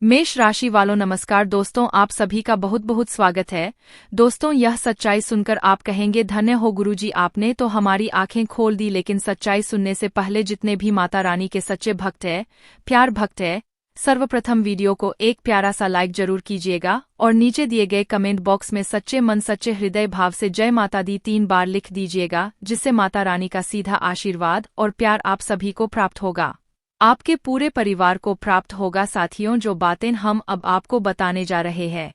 मेष राशि वालों नमस्कार दोस्तों, आप सभी का बहुत बहुत स्वागत है। दोस्तों, यह सच्चाई सुनकर आप कहेंगे धन्य हो गुरुजी, आपने तो हमारी आंखें खोल दी। लेकिन सच्चाई सुनने से पहले जितने भी माता रानी के सच्चे भक्त हैं, प्यार भक्त है, सर्वप्रथम वीडियो को एक प्यारा सा लाइक जरूर कीजिएगा और नीचे दिए गए कमेंट बॉक्स में सच्चे मन सच्चे हृदय भाव से जय माता दी 3 बार लिख दीजिएगा, जिससे माता रानी का सीधा आशीर्वाद और प्यार आप सभी को प्राप्त होगा, आपके पूरे परिवार को प्राप्त होगा। साथियों, जो बातें हम अब आपको बताने जा रहे हैं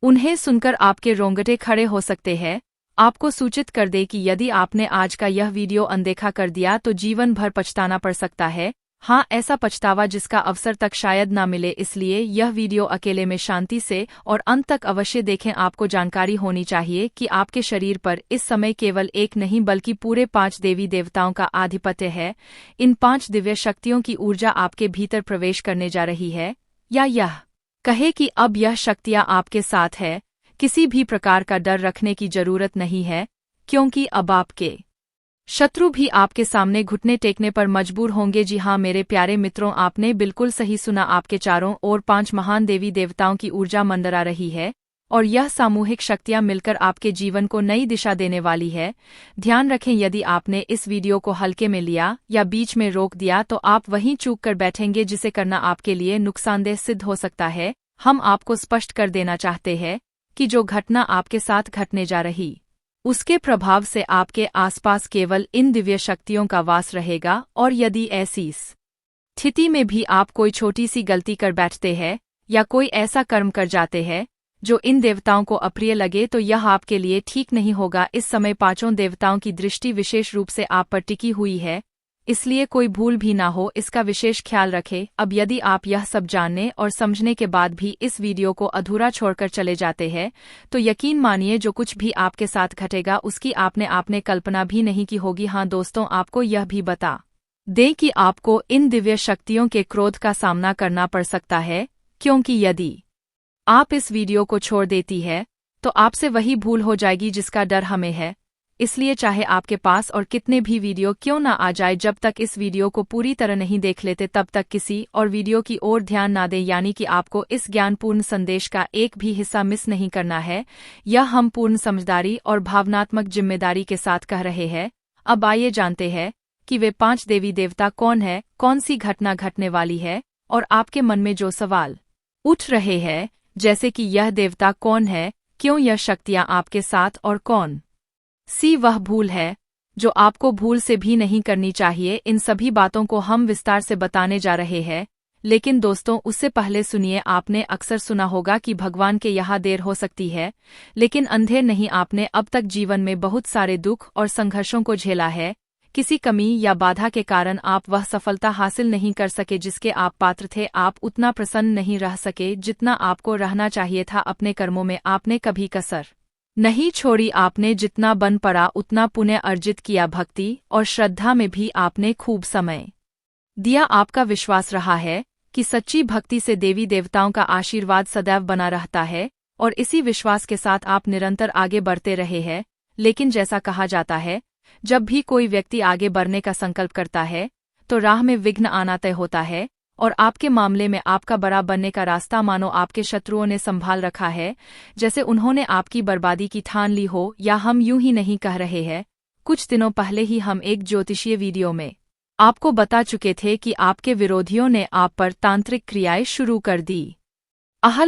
उन्हें सुनकर आपके रोंगटे खड़े हो सकते हैं। आपको सूचित कर दे कि यदि आपने आज का यह वीडियो अनदेखा कर दिया तो जीवन भर पछताना पड़ सकता है। हाँ, ऐसा पछतावा जिसका अवसर तक शायद ना मिले, इसलिए यह वीडियो अकेले में शांति से और अंत तक अवश्य देखें। आपको जानकारी होनी चाहिए कि आपके शरीर पर इस समय केवल एक नहीं बल्कि पूरे 5 देवी देवताओं का आधिपत्य है। इन 5 दिव्य शक्तियों की ऊर्जा आपके भीतर प्रवेश करने जा रही है, या यह कहे कि अब यह शक्तियाँ आपके साथ है। किसी भी प्रकार का डर रखने की जरूरत नहीं है, क्योंकि अब आपके शत्रु भी आपके सामने घुटने टेकने पर मजबूर होंगे। जी हाँ मेरे प्यारे मित्रों, आपने बिल्कुल सही सुना। आपके चारों ओर 5 महान देवी देवताओं की ऊर्जा मंडरा रही है और यह सामूहिक शक्तियां मिलकर आपके जीवन को नई दिशा देने वाली है। ध्यान रखें, यदि आपने इस वीडियो को हल्के में लिया या बीच में रोक दिया तो आप वहीं चूक कर बैठेंगे, जिसे करना आपके लिए नुकसानदेह सिद्ध हो सकता है। हम आपको स्पष्ट कर देना चाहते हैं कि जो घटना आपके साथ घटने जा रही उसके प्रभाव से आपके आसपास केवल इन दिव्य शक्तियों का वास रहेगा, और यदि ऐसी स्थिति में भी आप कोई छोटी सी गलती कर बैठते हैं या कोई ऐसा कर्म कर जाते हैं जो इन देवताओं को अप्रिय लगे तो यह आपके लिए ठीक नहीं होगा। इस समय 5 देवताओं की दृष्टि विशेष रूप से आप पर टिकी हुई है, इसलिए कोई भूल भी ना हो, इसका विशेष ख्याल रखें। अब यदि आप यह सब जानने और समझने के बाद भी इस वीडियो को अधूरा छोड़कर चले जाते हैं तो यकीन मानिए जो कुछ भी आपके साथ घटेगा उसकी आपने कल्पना भी नहीं की होगी। हाँ दोस्तों, आपको यह भी बता दें कि आपको इन दिव्य शक्तियों के क्रोध का सामना करना पड़ सकता है, क्योंकि यदि आप इस वीडियो को छोड़ देती है तो आपसे वही भूल हो जाएगी जिसका डर हमें है। इसलिए चाहे आपके पास और कितने भी वीडियो क्यों ना आ जाए, जब तक इस वीडियो को पूरी तरह नहीं देख लेते तब तक किसी और वीडियो की ओर ध्यान ना दें। यानी कि आपको इस ज्ञानपूर्ण संदेश का एक भी हिस्सा मिस नहीं करना है। यह हम पूर्ण समझदारी और भावनात्मक जिम्मेदारी के साथ कह रहे हैं। अब आइए जानते हैं कि वे 5 देवी देवता कौन है, कौन सी घटना घटने वाली है, और आपके मन में जो सवाल उठ रहे हैं जैसे कि यह देवता कौन है, क्यों यह शक्तियाँ आपके साथ, और कौन सी वह भूल है जो आपको भूल से भी नहीं करनी चाहिए, इन सभी बातों को हम विस्तार से बताने जा रहे हैं। लेकिन दोस्तों, उससे पहले सुनिए, आपने अक्सर सुना होगा कि भगवान के यहाँ देर हो सकती है लेकिन अंधेर नहीं। आपने अब तक जीवन में बहुत सारे दुख और संघर्षों को झेला है। किसी कमी या बाधा के कारण आप वह सफलता हासिल नहीं कर सके जिसके आप पात्र थे। आप उतना प्रसन्न नहीं रह सके जितना आपको रहना चाहिए था। अपने कर्मों में आपने कभी कसर नहीं छोड़ी। आपने जितना बन पड़ा उतना पुण्य अर्जित किया। भक्ति और श्रद्धा में भी आपने खूब समय दिया। आपका विश्वास रहा है कि सच्ची भक्ति से देवी देवताओं का आशीर्वाद सदैव बना रहता है, और इसी विश्वास के साथ आप निरंतर आगे बढ़ते रहे हैं। लेकिन जैसा कहा जाता है, जब भी कोई व्यक्ति आगे बढ़ने का संकल्प करता है तो राह में विघ्न आना तय होता है, और आपके मामले में आपका बड़ा बनने का रास्ता मानो आपके शत्रुओं ने संभाल रखा है, जैसे उन्होंने आपकी बर्बादी की ठान ली हो। या हम यूं ही नहीं कह रहे हैं, कुछ दिनों पहले ही हम एक ज्योतिषीय वीडियो में आपको बता चुके थे कि आपके विरोधियों ने आप पर तांत्रिक क्रियाएं शुरू कर दी।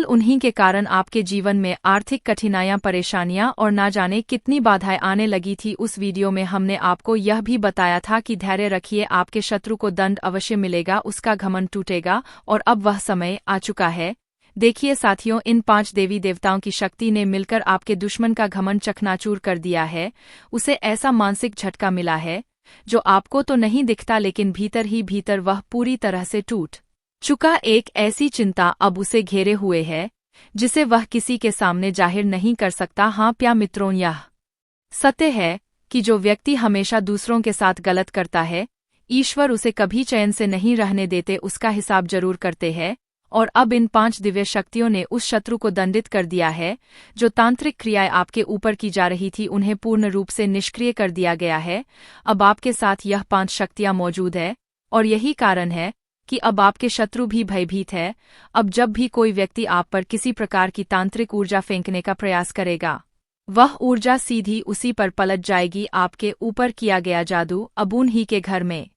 उन्हीं के कारण आपके जीवन में आर्थिक कठिनाइयां, परेशानियां और ना जाने कितनी बाधाएं आने लगी थी। उस वीडियो में हमने आपको यह भी बताया था कि धैर्य रखिए, आपके शत्रु को दंड अवश्य मिलेगा, उसका घमंड टूटेगा, और अब वह समय आ चुका है। देखिए साथियों, इन 5 देवी देवताओं की शक्ति ने मिलकर आपके दुश्मन का घमंड चकनाचूर कर दिया है। उसे ऐसा मानसिक झटका मिला है जो आपको तो नहीं दिखता, लेकिन भीतर ही भीतर वह पूरी तरह से टूट चुका। एक ऐसी चिंता अब उसे घेरे हुए है जिसे वह किसी के सामने जाहिर नहीं कर सकता। हाँ प्यार मित्रों, यह सत्य है कि जो व्यक्ति हमेशा दूसरों के साथ गलत करता है, ईश्वर उसे कभी चैन से नहीं रहने देते, उसका हिसाब जरूर करते हैं। और अब इन 5 दिव्य शक्तियों ने उस शत्रु को दंडित कर दिया है। जो तांत्रिक क्रियाएं आपके ऊपर की जा रही थी उन्हें पूर्ण रूप से निष्क्रिय कर दिया गया है। अब आपके साथ यह 5 शक्तियां मौजूद है, और यही कारण है कि अब आपके शत्रु भी भयभीत है। अब जब भी कोई व्यक्ति आप पर किसी प्रकार की तांत्रिक ऊर्जा फेंकने का प्रयास करेगा, वह ऊर्जा सीधी उसी पर पलट जाएगी। आपके ऊपर किया गया जादू अब उन्हीं के घर में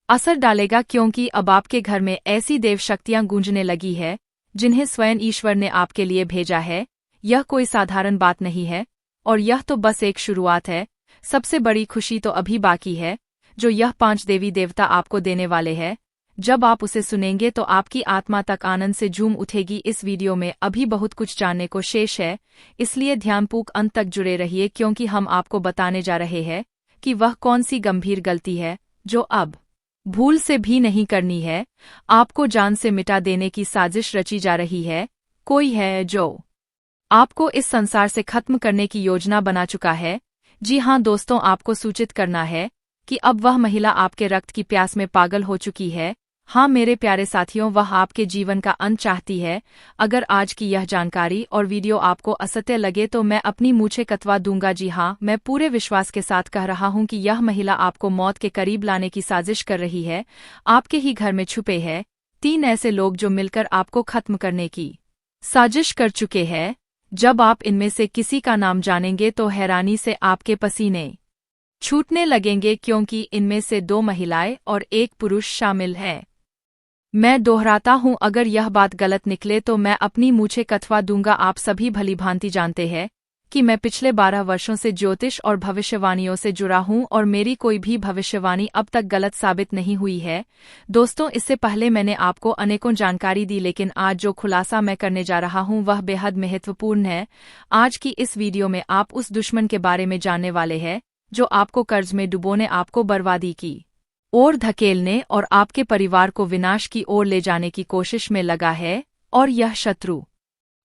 असर डालेगा, क्योंकि अब आपके घर में ऐसी देव शक्तियां गूंजने लगी है जिन्हें स्वयं ईश्वर ने आपके लिए भेजा है। यह कोई साधारण बात नहीं है, और यह तो बस एक शुरुआत है। सबसे बड़ी खुशी तो अभी बाकी है, जो यह 5 देवी देवता आपको देने वाले हैं। जब आप उसे सुनेंगे तो आपकी आत्मा तक आनंद से झूम उठेगी। इस वीडियो में अभी बहुत कुछ जानने को शेष है, इसलिए ध्यानपूर्वक अंत तक जुड़े रहिए, क्योंकि हम आपको बताने जा रहे हैं कि वह कौन सी गंभीर गलती है जो अब भूल से भी नहीं करनी है। आपको जान से मिटा देने की साजिश रची जा रही है। कोई है जो आपको इस संसार से खत्म करने की योजना बना चुका है। जी हाँ दोस्तों, आपको सूचित करना है कि अब वह महिला आपके रक्त की प्यास में पागल हो चुकी है। हाँ मेरे प्यारे साथियों, वह आपके जीवन का अंत चाहती है। अगर आज की यह जानकारी और वीडियो आपको असत्य लगे तो मैं अपनी मूंछें कतवा दूंगा। जी हाँ, मैं पूरे विश्वास के साथ कह रहा हूँ कि यह महिला आपको मौत के करीब लाने की साजिश कर रही है। आपके ही घर में छुपे हैं 3 ऐसे लोग जो मिलकर आपको खत्म करने की साजिश कर चुके हैं। जब आप इनमें से किसी का नाम जानेंगे तो हैरानी से आपके पसीने छूटने लगेंगे, क्योंकि इनमें से 2 महिलाएं और 1 पुरुष शामिल है। मैं दोहराता हूं, अगर यह बात गलत निकले तो मैं अपनी मूंछें कतवा दूंगा। आप सभी भलीभांति जानते हैं कि मैं पिछले 12 वर्षों से ज्योतिष और भविष्यवाणियों से जुड़ा हूं, और मेरी कोई भी भविष्यवाणी अब तक गलत साबित नहीं हुई है। दोस्तों, इससे पहले मैंने आपको अनेकों जानकारी दी, लेकिन आज जो खुलासा मैं करने जा रहा हूं वह बेहद महत्वपूर्ण है। आज की इस वीडियो में आप उस दुश्मन के बारे में जानने वाले हैं जो आपको कर्ज में डुबोने, आपको बर्बादी की ओर धकेलने और आपके परिवार को विनाश की ओर ले जाने की कोशिश में लगा है। और यह शत्रु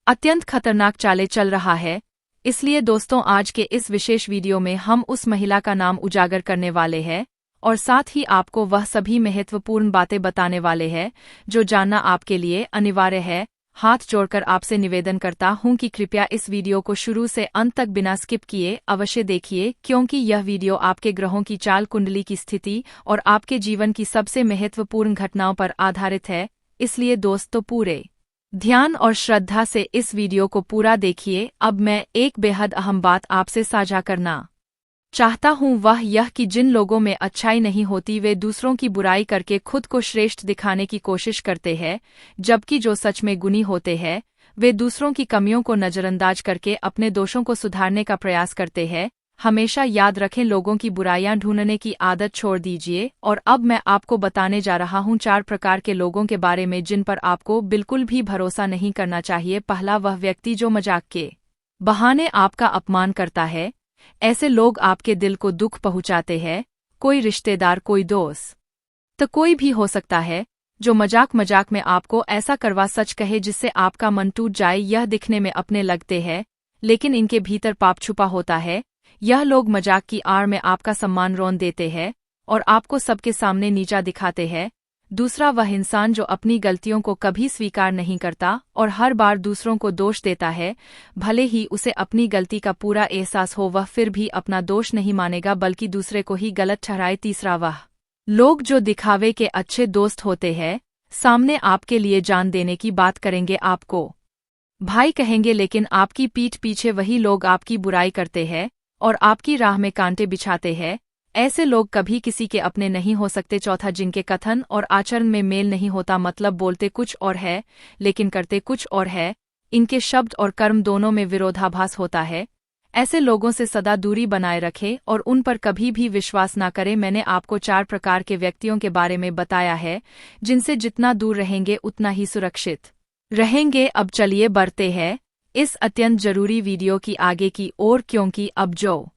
अत्यंत खतरनाक चालें चल रहा है। इसलिए दोस्तों, आज के इस विशेष वीडियो में हम उस महिला का नाम उजागर करने वाले हैं, और साथ ही आपको वह सभी महत्वपूर्ण बातें बताने वाले हैं जो जानना आपके लिए अनिवार्य है। हाथ जोड़कर आपसे निवेदन करता हूं कि कृपया इस वीडियो को शुरू से अंत तक बिना स्किप किए अवश्य देखिए, क्योंकि यह वीडियो आपके ग्रहों की चाल कुंडली की स्थिति और आपके जीवन की सबसे महत्वपूर्ण घटनाओं पर आधारित है। इसलिए दोस्तों, पूरे ध्यान और श्रद्धा से इस वीडियो को पूरा देखिए। अब मैं एक बेहद अहम बात आपसे साझा करना चाहता हूँ, वह यह कि जिन लोगों में अच्छाई नहीं होती वे दूसरों की बुराई करके खुद को श्रेष्ठ दिखाने की कोशिश करते हैं, जबकि जो सच में गुणी होते हैं वे दूसरों की कमियों को नज़रअंदाज करके अपने दोषों को सुधारने का प्रयास करते हैं। हमेशा याद रखें, लोगों की बुराइयां ढूंढने की आदत छोड़ दीजिए। और अब मैं आपको बताने जा रहा हूं 4 प्रकार के लोगों के बारे में जिन पर आपको बिल्कुल भी भरोसा नहीं करना चाहिए। पहला, वह व्यक्ति जो मजाक के बहाने आपका अपमान करता है। ऐसे लोग आपके दिल को दुख पहुंचाते हैं। कोई रिश्तेदार, कोई दोस्त, तो कोई भी हो सकता है जो मजाक मजाक में आपको ऐसा करवा सच कहे जिससे आपका मन टूट जाए। यह दिखने में अपने लगते हैं, लेकिन इनके भीतर पाप छुपा होता है। यह लोग मजाक की आड़ में आपका सम्मान रौन देते हैं और आपको सबके सामने नीचा दिखाते हैं। दूसरा, वह इंसान जो अपनी गलतियों को कभी स्वीकार नहीं करता और हर बार दूसरों को दोष देता है। भले ही उसे अपनी गलती का पूरा एहसास हो, वह फिर भी अपना दोष नहीं मानेगा बल्कि दूसरे को ही गलत ठहराए। तीसरा, वह लोग जो दिखावे के अच्छे दोस्त होते हैं, सामने आपके लिए जान देने की बात करेंगे, आपको भाई कहेंगे, लेकिन आपकी पीठ पीछे वही लोग आपकी बुराई करते हैं और आपकी राह में कांटे बिछाते हैं। ऐसे लोग कभी किसी के अपने नहीं हो सकते। चौथा, जिनके कथन और आचरण में मेल नहीं होता, मतलब बोलते कुछ और है लेकिन करते कुछ और है। इनके शब्द और कर्म दोनों में विरोधाभास होता है। ऐसे लोगों से सदा दूरी बनाए रखें और उन पर कभी भी विश्वास न करें। मैंने आपको 4 प्रकार के व्यक्तियों के बारे में बताया है जिनसे जितना दूर रहेंगे उतना ही सुरक्षित रहेंगे। अब चलिए बढ़ते हैं इस अत्यंत जरूरी वीडियो की आगे की ओर, क्योंकि अब जो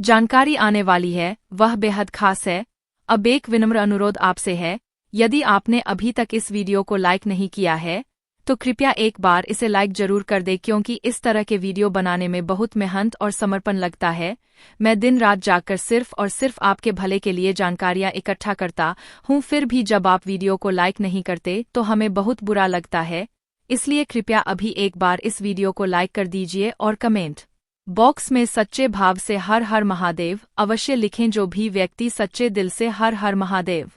जानकारी आने वाली है वह बेहद खास है। अब एक विनम्र अनुरोध आपसे है, यदि आपने अभी तक इस वीडियो को लाइक नहीं किया है तो कृपया एक बार इसे लाइक जरूर कर दें, क्योंकि इस तरह के वीडियो बनाने में बहुत मेहनत और समर्पण लगता है। मैं दिन रात जागकर सिर्फ और सिर्फ आपके भले के लिए जानकारियां इकट्ठा करता हूं, फिर भी जब आप वीडियो को लाइक नहीं करते तो हमें बहुत बुरा लगता है। इसलिए कृपया अभी एक बार इस वीडियो को लाइक कर दीजिए और कमेंट बॉक्स में सच्चे भाव से हर हर महादेव अवश्य लिखें। जो भी व्यक्ति सच्चे दिल से हर हर महादेव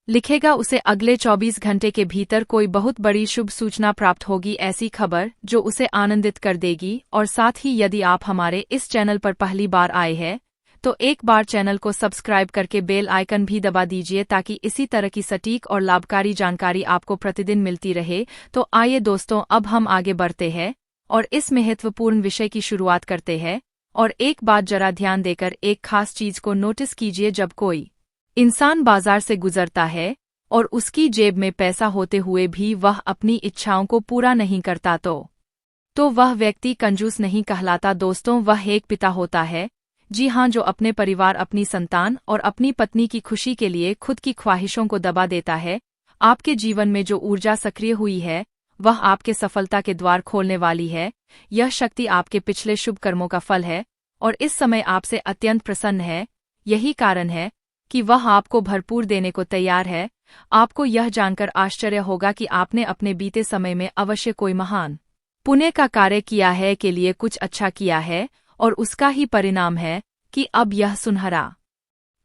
लिखेगा उसे अगले 24 घंटे के भीतर कोई बहुत बड़ी शुभ सूचना प्राप्त होगी, ऐसी खबर जो उसे आनंदित कर देगी। और साथ ही यदि आप हमारे इस चैनल पर पहली बार आए हैं तो एक बार चैनल को सब्सक्राइब करके बेल आइकन भी दबा दीजिए ताकि इसी तरह की सटीक और लाभकारी जानकारी आपको प्रतिदिन मिलती रहे। तो आइए दोस्तों, अब हम आगे बढ़ते हैं और इस महत्वपूर्ण विषय की शुरुआत करते हैं। और एक बात जरा ध्यान देकर एक खास चीज को नोटिस कीजिए, जब कोई इंसान बाजार से गुजरता है और उसकी जेब में पैसा होते हुए भी वह अपनी इच्छाओं को पूरा नहीं करता तो वह व्यक्ति कंजूस नहीं कहलाता दोस्तों, वह एक पिता होता है। जी हाँ, जो अपने परिवार, अपनी संतान और अपनी पत्नी की खुशी के लिए खुद की ख्वाहिशों को दबा देता है। आपके जीवन में जो ऊर्जा सक्रिय हुई है वह आपके सफलता के द्वार खोलने वाली है। यह शक्ति आपके पिछले शुभ कर्मों का फल है और इस समय आपसे अत्यंत प्रसन्न है। यही कारण है कि वह आपको भरपूर देने को तैयार है। आपको यह जानकर आश्चर्य होगा कि आपने अपने बीते समय में अवश्य कोई महान पुण्य का कार्य किया है, के लिए कुछ अच्छा किया है और उसका ही परिणाम है कि अब यह सुनहरा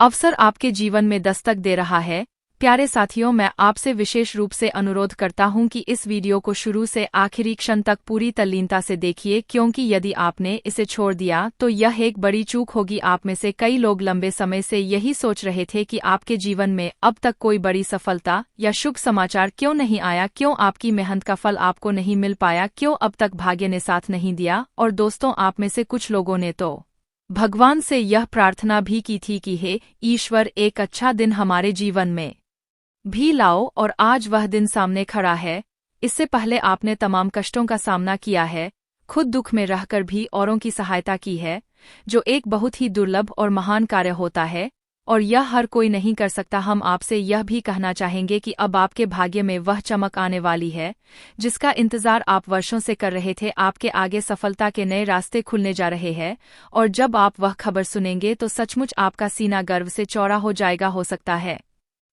अवसर आपके जीवन में दस्तक दे रहा है। प्यारे साथियों, मैं आपसे विशेष रूप से अनुरोध करता हूं कि इस वीडियो को शुरू से आखिरी क्षण तक पूरी तल्लीनता से देखिए, क्योंकि यदि आपने इसे छोड़ दिया तो यह एक बड़ी चूक होगी। आप में से कई लोग लंबे समय से यही सोच रहे थे कि आपके जीवन में अब तक कोई बड़ी सफलता या शुभ समाचार क्यों नहीं आया, क्यों आपकी मेहनत का फल आपको नहीं मिल पाया, क्यों अब तक भाग्य ने साथ नहीं दिया। और दोस्तों, आप में से कुछ लोगों ने तो भगवान से यह प्रार्थना भी की थी कि हे ईश्वर, एक अच्छा दिन हमारे जीवन में भी लाओ, और आज वह दिन सामने खड़ा है। इससे पहले आपने तमाम कष्टों का सामना किया है, खुद दुख में रहकर भी औरों की सहायता की है, जो एक बहुत ही दुर्लभ और महान कार्य होता है और यह हर कोई नहीं कर सकता। हम आपसे यह भी कहना चाहेंगे कि अब आपके भाग्य में वह चमक आने वाली है जिसका इंतजार आप वर्षों से कर रहे थे। आपके आगे सफलता के नए रास्ते खुलने जा रहे हैं और जब आप वह खबर सुनेंगे तो सचमुच आपका सीना गर्व से चौड़ा हो जाएगा। हो सकता है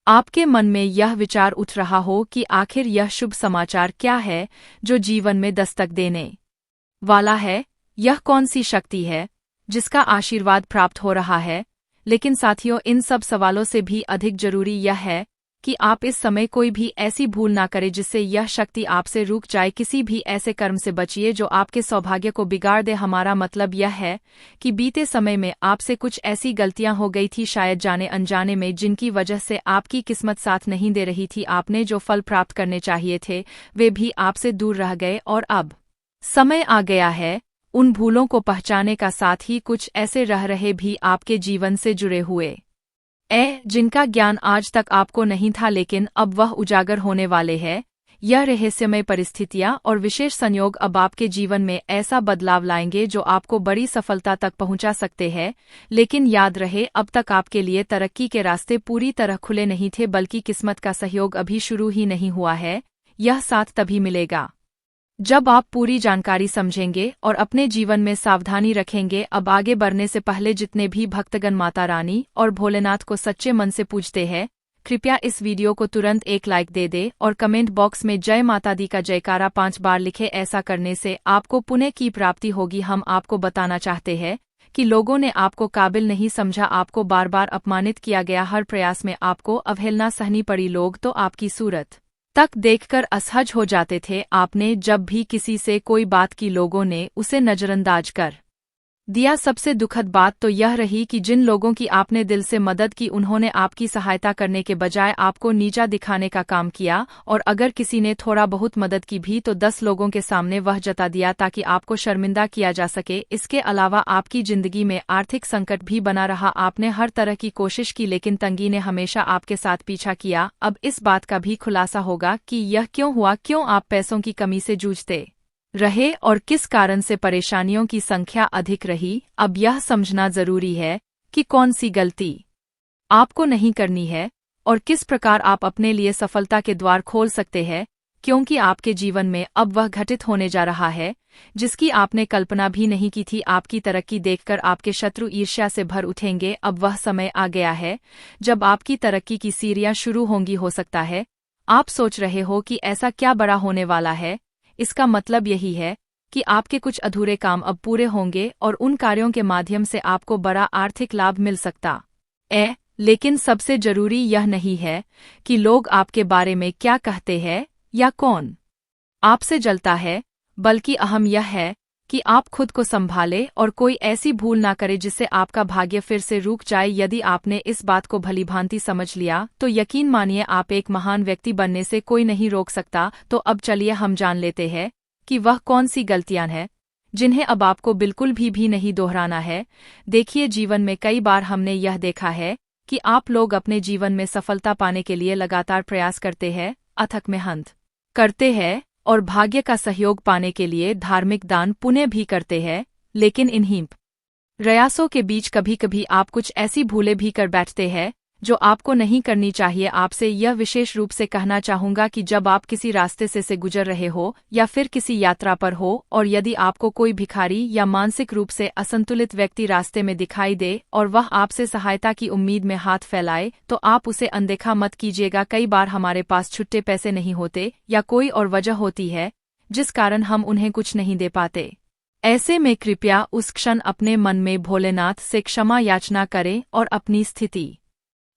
आपके मन में यह विचार उठ रहा हो कि आखिर यह शुभ समाचार क्या है जो जीवन में दस्तक देने वाला है, यह कौन सी शक्ति है जिसका आशीर्वाद प्राप्त हो रहा है। लेकिन साथियों, इन सब सवालों से भी अधिक जरूरी यह है कि आप इस समय कोई भी ऐसी भूल ना करें जिससे यह शक्ति आपसे रुक जाए। किसी भी ऐसे कर्म से बचिए जो आपके सौभाग्य को बिगाड़ दे। हमारा मतलब यह है कि बीते समय में आपसे कुछ ऐसी गलतियां हो गई थी, शायद जाने अनजाने में, जिनकी वजह से आपकी किस्मत साथ नहीं दे रही थी। आपने जो फल प्राप्त करने चाहिए थे वे भी आपसे दूर रह गए और अब समय आ गया है उन भूलों को पहचाने का, साथ ही कुछ ऐसे रह रहे भी आपके जीवन से जुड़े हुए जिनका ज्ञान आज तक आपको नहीं था, लेकिन अब वह उजागर होने वाले हैं। यह रहस्यमय परिस्थितियां और विशेष संयोग अब आपके जीवन में ऐसा बदलाव लाएंगे जो आपको बड़ी सफलता तक पहुंचा सकते हैं। लेकिन याद रहे, अब तक आपके लिए तरक्की के रास्ते पूरी तरह खुले नहीं थे, बल्कि किस्मत का सहयोग अभी शुरू ही नहीं हुआ है। यह साथ तभी मिलेगा जब आप पूरी जानकारी समझेंगे और अपने जीवन में सावधानी रखेंगे। अब आगे बढ़ने से पहले जितने भी भक्तगण माता रानी और भोलेनाथ को सच्चे मन से पूजते हैं, कृपया इस वीडियो को तुरंत एक लाइक दे दे और कमेंट बॉक्स में जय माता दी का जयकारा 5 बार लिखे। ऐसा करने से आपको पुण्य की प्राप्ति होगी। हम आपको बताना चाहते हैं कि लोगों ने आपको काबिल नहीं समझा, आपको बार बार अपमानित किया गया, हर प्रयास में आपको अवहेलना सहनी पड़ी। लोग तो आपकी सूरत तक देखकर असहज हो जाते थे। आपने जब भी किसी से कोई बात की, लोगों ने उसे नजरअंदाज कर दिया। सबसे दुखद बात तो यह रही कि जिन लोगों की आपने दिल से मदद की, उन्होंने आपकी सहायता करने के बजाय आपको नीचा दिखाने का काम किया। और अगर किसी ने थोड़ा बहुत मदद की भी तो 10 लोगों के सामने वह जता दिया ताकि आपको शर्मिंदा किया जा सके। इसके अलावा आपकी जिंदगी में आर्थिक संकट भी बना रहा। आपने हर तरह की कोशिश की, लेकिन तंगी ने हमेशा आपके साथ पीछा किया। अब इस बात का भी खुलासा होगा कि यह क्यों हुआ, क्यों आप पैसों की कमी से जूझते रहे और किस कारण से परेशानियों की संख्या अधिक रही। अब यह समझना जरूरी है कि कौन सी गलती आपको नहीं करनी है और किस प्रकार आप अपने लिए सफलता के द्वार खोल सकते हैं, क्योंकि आपके जीवन में अब वह घटित होने जा रहा है जिसकी आपने कल्पना भी नहीं की थी। आपकी तरक्की देखकर आपके शत्रु ईर्ष्या से भर उठेंगे। अब वह समय आ गया है जब आपकी तरक्की की सीढ़ियां शुरू होंगी। हो सकता है आप सोच रहे हो कि ऐसा क्या बड़ा होने वाला है। इसका मतलब यही है कि आपके कुछ अधूरे काम अब पूरे होंगे और उन कार्यों के माध्यम से आपको बड़ा आर्थिक लाभ मिल सकता है। लेकिन सबसे जरूरी यह नहीं है कि लोग आपके बारे में क्या कहते हैं या कौन आपसे जलता है, बल्कि अहम यह है कि आप खुद को संभालें और कोई ऐसी भूल ना करें जिससे आपका भाग्य फिर से रुक जाए। यदि आपने इस बात को भलीभांति समझ लिया तो यकीन मानिए आप एक महान व्यक्ति बनने से कोई नहीं रोक सकता। तो अब चलिए हम जान लेते हैं कि वह कौन सी गलतियां हैं जिन्हें अब आपको बिल्कुल भी नहीं दोहराना है। देखिए, जीवन में कई बार हमने यह देखा है कि आप लोग अपने जीवन में सफलता पाने के लिए लगातार प्रयास करते हैं, अथक मेहनत करते हैं और भाग्य का सहयोग पाने के लिए धार्मिक दान पुण्य भी करते हैं, लेकिन इन्हीं प्रयासों के बीच कभी कभी आप कुछ ऐसी भूलें भी कर बैठते हैं जो आपको नहीं करनी चाहिए। आपसे यह विशेष रूप से कहना चाहूंगा कि जब आप किसी रास्ते से गुजर रहे हो या फिर किसी यात्रा पर हो और यदि आपको कोई भिखारी या मानसिक रूप से असंतुलित व्यक्ति रास्ते में दिखाई दे और वह आपसे सहायता की उम्मीद में हाथ फैलाए, तो आप उसे अनदेखा मत कीजिएगा। कई बार हमारे पास छुट्टे पैसे नहीं होते या कोई और वजह होती है जिस कारण हम उन्हें कुछ नहीं दे पाते। ऐसे में कृपया उस क्षण अपने मन में भोलेनाथ से क्षमा याचना करें और अपनी स्थिति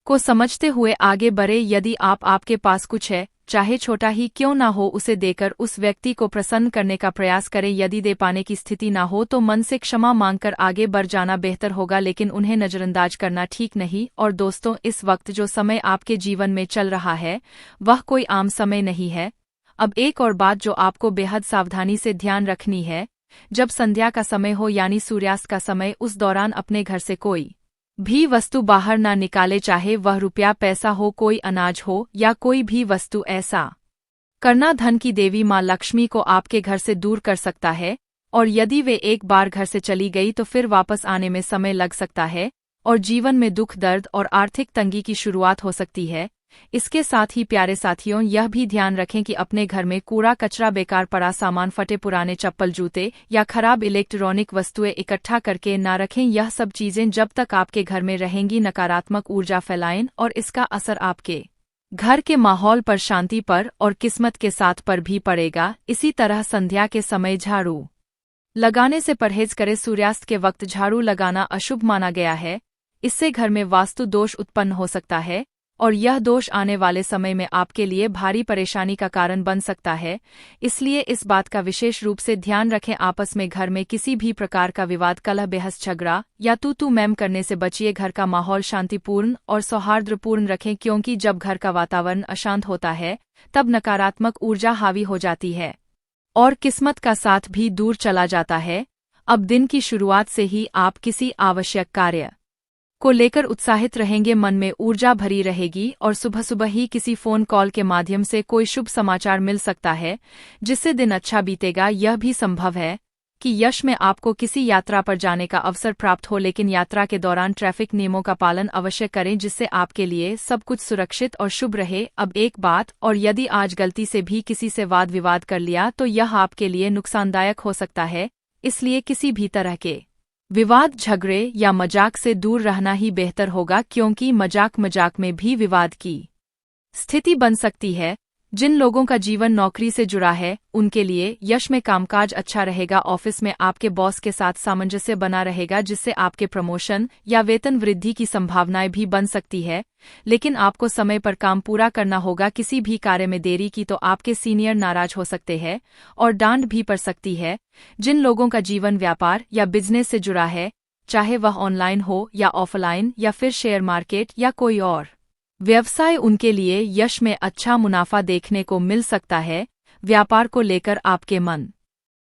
को समझते हुए आगे बढ़े। यदि आपके पास कुछ है, चाहे छोटा ही क्यों ना हो, उसे देकर उस व्यक्ति को प्रसन्न करने का प्रयास करें। यदि दे पाने की स्थिति ना हो तो मन से क्षमा मांगकर आगे बढ़ जाना बेहतर होगा, लेकिन उन्हें नजरअंदाज करना ठीक नहीं। और दोस्तों, इस वक्त जो समय आपके जीवन में चल रहा है वह कोई आम समय नहीं है। अब एक और बात जो आपको बेहद सावधानी से ध्यान रखनी है, जब संध्या का समय हो यानी सूर्यास्त का समय, उस दौरान अपने घर से कोई भी वस्तु बाहर ना निकाले, चाहे वह रुपया पैसा हो, कोई अनाज हो या कोई भी वस्तु। ऐसा करना धन की देवी माँ लक्ष्मी को आपके घर से दूर कर सकता है और यदि वे एक बार घर से चली गई तो फिर वापस आने में समय लग सकता है और जीवन में दुख, दर्द और आर्थिक तंगी की शुरुआत हो सकती है। इसके साथ ही प्यारे साथियों, यह भी ध्यान रखें कि अपने घर में कूड़ा कचरा, बेकार पड़ा सामान, फटे पुराने चप्पल, जूते या खराब इलेक्ट्रॉनिक वस्तुएं इकट्ठा करके ना रखें। यह सब चीजें जब तक आपके घर में रहेंगी नकारात्मक ऊर्जा फैलाएं और इसका असर आपके घर के माहौल पर, शांति पर और किस्मत के साथ पर भी पड़ेगा। इसी तरह संध्या के समय झाड़ू लगाने से परहेज करें। सूर्यास्त के वक्त झाड़ू लगाना अशुभ माना गया है। इससे घर में वास्तु दोष उत्पन्न हो सकता है और यह दोष आने वाले समय में आपके लिए भारी परेशानी का कारण बन सकता है। इसलिए इस बात का विशेष रूप से ध्यान रखें। आपस में घर में किसी भी प्रकार का विवाद, कलह, बहस, झगड़ा या तू मैम करने से बचिए। घर का माहौल शांतिपूर्ण और सौहार्दपूर्ण रखें, क्योंकि जब घर का वातावरण अशांत होता है तब नकारात्मक ऊर्जा हावी हो जाती है और किस्मत का साथ भी दूर चला जाता है। अब दिन की शुरुआत से ही आप किसी आवश्यक कार्य को लेकर उत्साहित रहेंगे, मन में ऊर्जा भरी रहेगी और सुबह सुबह ही किसी फोन कॉल के माध्यम से कोई शुभ समाचार मिल सकता है जिससे दिन अच्छा बीतेगा। यह भी संभव है कि यश में आपको किसी यात्रा पर जाने का अवसर प्राप्त हो, लेकिन यात्रा के दौरान ट्रैफिक नियमों का पालन अवश्य करें जिससे आपके लिए सब कुछ सुरक्षित और शुभ रहे। अब एक बात और, यदि आज गलती से भी किसी से वाद विवाद कर लिया तो यह आपके लिए नुकसानदायक हो सकता है। इसलिए किसी भी तरह के विवाद, झगड़े या मजाक से दूर रहना ही बेहतर होगा, क्योंकि मजाक में भी विवाद की स्थिति बन सकती है। जिन लोगों का जीवन नौकरी से जुड़ा है उनके लिए यश में कामकाज अच्छा रहेगा। ऑफिस में आपके बॉस के साथ सामंजस्य बना रहेगा जिससे आपके प्रमोशन या वेतन वृद्धि की संभावनाएं भी बन सकती है, लेकिन आपको समय पर काम पूरा करना होगा। किसी भी कार्य में देरी की तो आपके सीनियर नाराज हो सकते हैं और डांट भी पड़ सकती है। जिन लोगों का जीवन व्यापार या बिजनेस से जुड़ा है, चाहे वह ऑनलाइन हो या ऑफलाइन या फिर शेयर मार्केट या कोई और व्यवसाय, उनके लिए यश में अच्छा मुनाफा देखने को मिल सकता है। व्यापार को लेकर आपके मन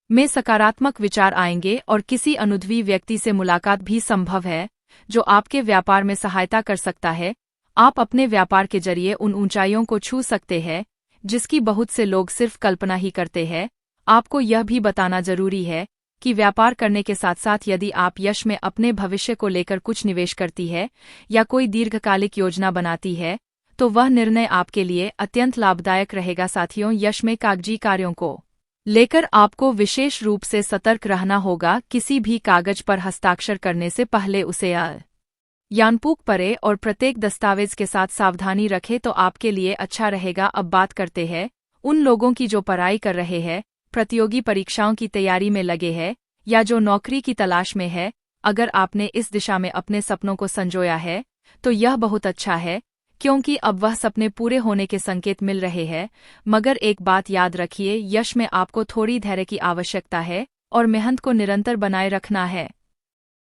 में सकारात्मक विचार आएंगे और किसी अनुभवी व्यक्ति से मुलाकात भी संभव है जो आपके व्यापार में सहायता कर सकता है। आप अपने व्यापार के जरिए उन ऊंचाइयों को छू सकते हैं जिसकी बहुत से लोग सिर्फ कल्पना ही करते हैं। आपको यह भी बताना जरूरी है कि व्यापार करने के साथ साथ यदि आप यश में अपने भविष्य को लेकर कुछ निवेश करती है या कोई दीर्घकालिक योजना बनाती है तो वह निर्णय आपके लिए अत्यंत लाभदायक रहेगा। साथियों, यश में कागजी कार्यों को लेकर आपको विशेष रूप से सतर्क रहना होगा। किसी भी कागज पर हस्ताक्षर करने से पहले उसे यानपूक पढ़े और प्रत्येक दस्तावेज के साथ सावधानी रखें तो आपके लिए अच्छा रहेगा। अब बात करते हैं उन लोगों की जो पढ़ाई कर रहे हैं, प्रतियोगी परीक्षाओं की तैयारी में लगे हैं या जो नौकरी की तलाश में है। अगर आपने इस दिशा में अपने सपनों को संजोया है तो यह बहुत अच्छा है, क्योंकि अब वह सपने पूरे होने के संकेत मिल रहे हैं। मगर एक बात याद रखिए, यश में आपको थोड़ी धैर्य की आवश्यकता है और मेहनत को निरंतर बनाए रखना है।